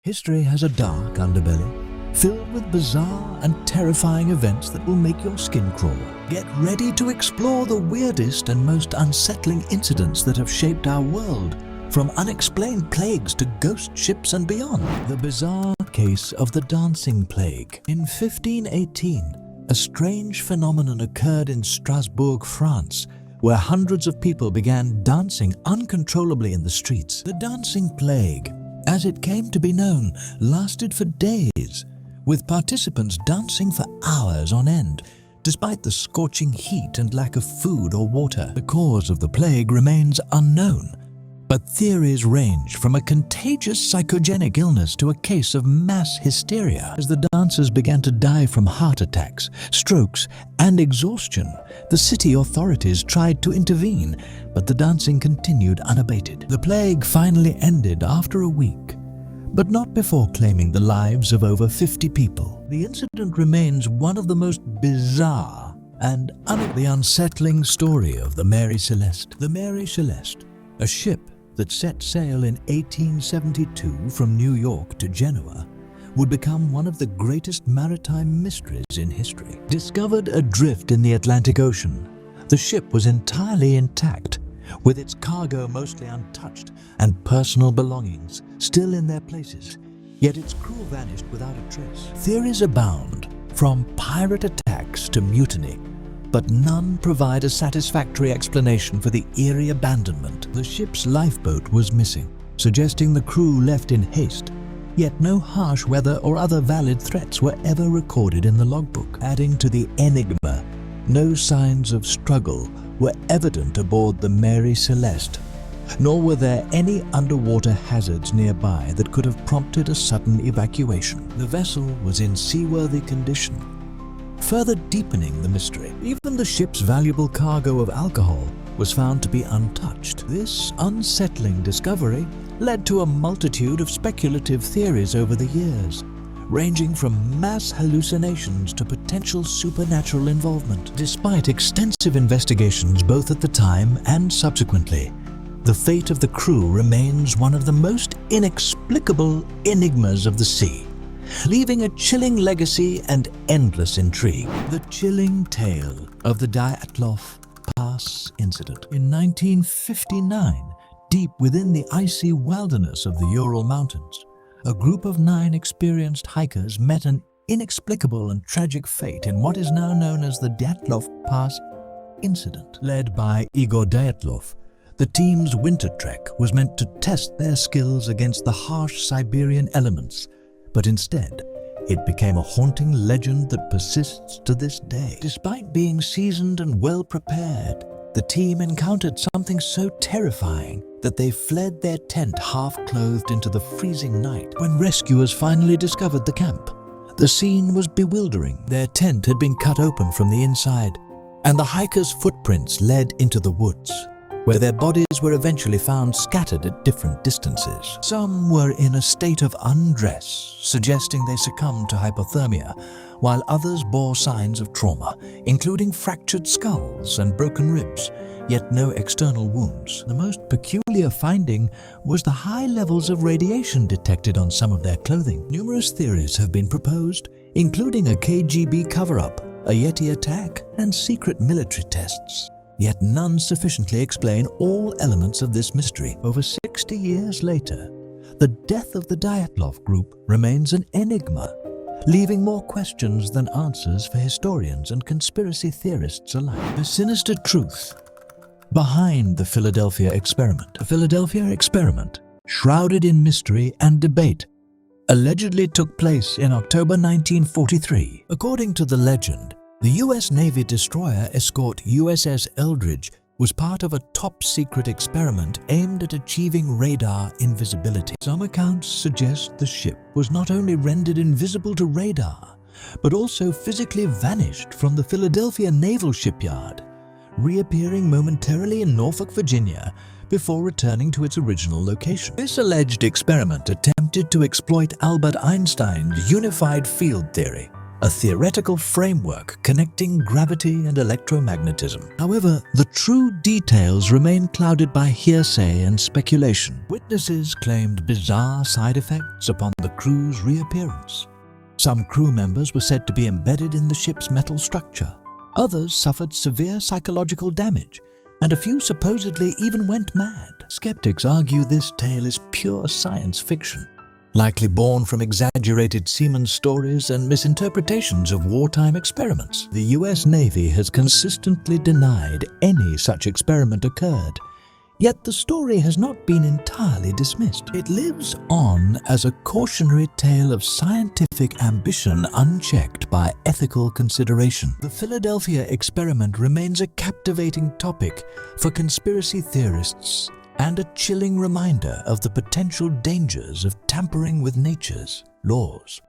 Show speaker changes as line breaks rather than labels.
History has a dark underbelly, filled with bizarre and terrifying events that will make your skin crawl. Get ready to explore the weirdest and most unsettling incidents that have shaped our world, from unexplained plagues to ghost ships and beyond. The bizarre case of the dancing plague. In 1518, a strange phenomenon occurred in Strasbourg, France, where hundreds of people began dancing uncontrollably in the streets. The dancing plague, as it came to be known, lasted for days, with participants dancing for hours on end, despite the scorching heat and lack of food or water. The cause of the plague remains unknown, but theories range from a contagious psychogenic illness to a case of mass hysteria. As the dancers began to die from heart attacks, strokes, and exhaustion, the city authorities tried to intervene, but the dancing continued unabated. The plague finally ended after a week, but not before claiming the lives of over 50 people. The incident remains one of the most bizarre and the unsettling story of the Mary Celeste. The Mary Celeste, a ship that set sail in 1872 from New York to Genoa, would become one of the greatest maritime mysteries in history. Discovered adrift in the Atlantic Ocean, the ship was entirely intact, with its cargo mostly untouched and personal belongings still in their places, yet its crew vanished without a trace. Theories abound, from pirate attacks to mutiny, but none provide a satisfactory explanation for the eerie abandonment. The ship's lifeboat was missing, suggesting the crew left in haste, yet no harsh weather or other valid threats were ever recorded in the logbook. Adding to the enigma, no signs of struggle were evident aboard the Mary Celeste, nor were there any underwater hazards nearby that could have prompted a sudden evacuation. The vessel was in seaworthy condition, further deepening the mystery. Even the ship's valuable cargo of alcohol was found to be untouched. This unsettling discovery led to a multitude of speculative theories over the years, ranging from mass hallucinations to potential supernatural involvement. Despite extensive investigations both at the time and subsequently, the fate of the crew remains one of the most inexplicable enigmas of the sea, leaving a chilling legacy and endless intrigue. The chilling tale of the Dyatlov Pass incident. In 1959, deep within the icy wilderness of the Ural Mountains, a group of 9 experienced hikers met an inexplicable and tragic fate in what is now known as the Dyatlov Pass incident. Led by Igor Dyatlov, the team's winter trek was meant to test their skills against the harsh Siberian elements, but instead, it became a haunting legend that persists to this day. Despite being seasoned and well prepared, the team encountered something so terrifying that they fled their tent half-clothed into the freezing night. When rescuers finally discovered the camp, the scene was bewildering. Their tent had been cut open from the inside, and the hikers' footprints led into the woods, where their bodies were eventually found scattered at different distances. Some were in a state of undress, suggesting they succumbed to hypothermia, while others bore signs of trauma, including fractured skulls and broken ribs, yet no external wounds. The most peculiar finding was the high levels of radiation detected on some of their clothing. Numerous theories have been proposed, including a KGB cover-up, a Yeti attack, and secret military tests. Yet none sufficiently explain all elements of this mystery. Over 60 years later, the death of the Dyatlov group remains an enigma, leaving more questions than answers for historians and conspiracy theorists alike. The sinister truth behind the Philadelphia experiment. The Philadelphia experiment, shrouded in mystery and debate, allegedly took place in October 1943. According to the legend, the U.S. Navy destroyer escort USS Eldridge was part of a top-secret experiment aimed at achieving radar invisibility. Some accounts suggest the ship was not only rendered invisible to radar, but also physically vanished from the Philadelphia Naval Shipyard, reappearing momentarily in Norfolk, Virginia, before returning to its original location. This alleged experiment attempted to exploit Albert Einstein's unified field theory, a theoretical framework connecting gravity and electromagnetism. However, the true details remain clouded by hearsay and speculation. Witnesses claimed bizarre side effects upon the crew's reappearance. Some crew members were said to be embedded in the ship's metal structure. Others suffered severe psychological damage, and a few supposedly even went mad. Skeptics argue this tale is pure science fiction, likely born from exaggerated seaman stories and misinterpretations of wartime experiments. The US Navy has consistently denied any such experiment occurred, yet the story has not been entirely dismissed. It lives on as a cautionary tale of scientific ambition unchecked by ethical consideration. The Philadelphia experiment remains a captivating topic for conspiracy theorists and a chilling reminder of the potential dangers of tampering with nature's laws.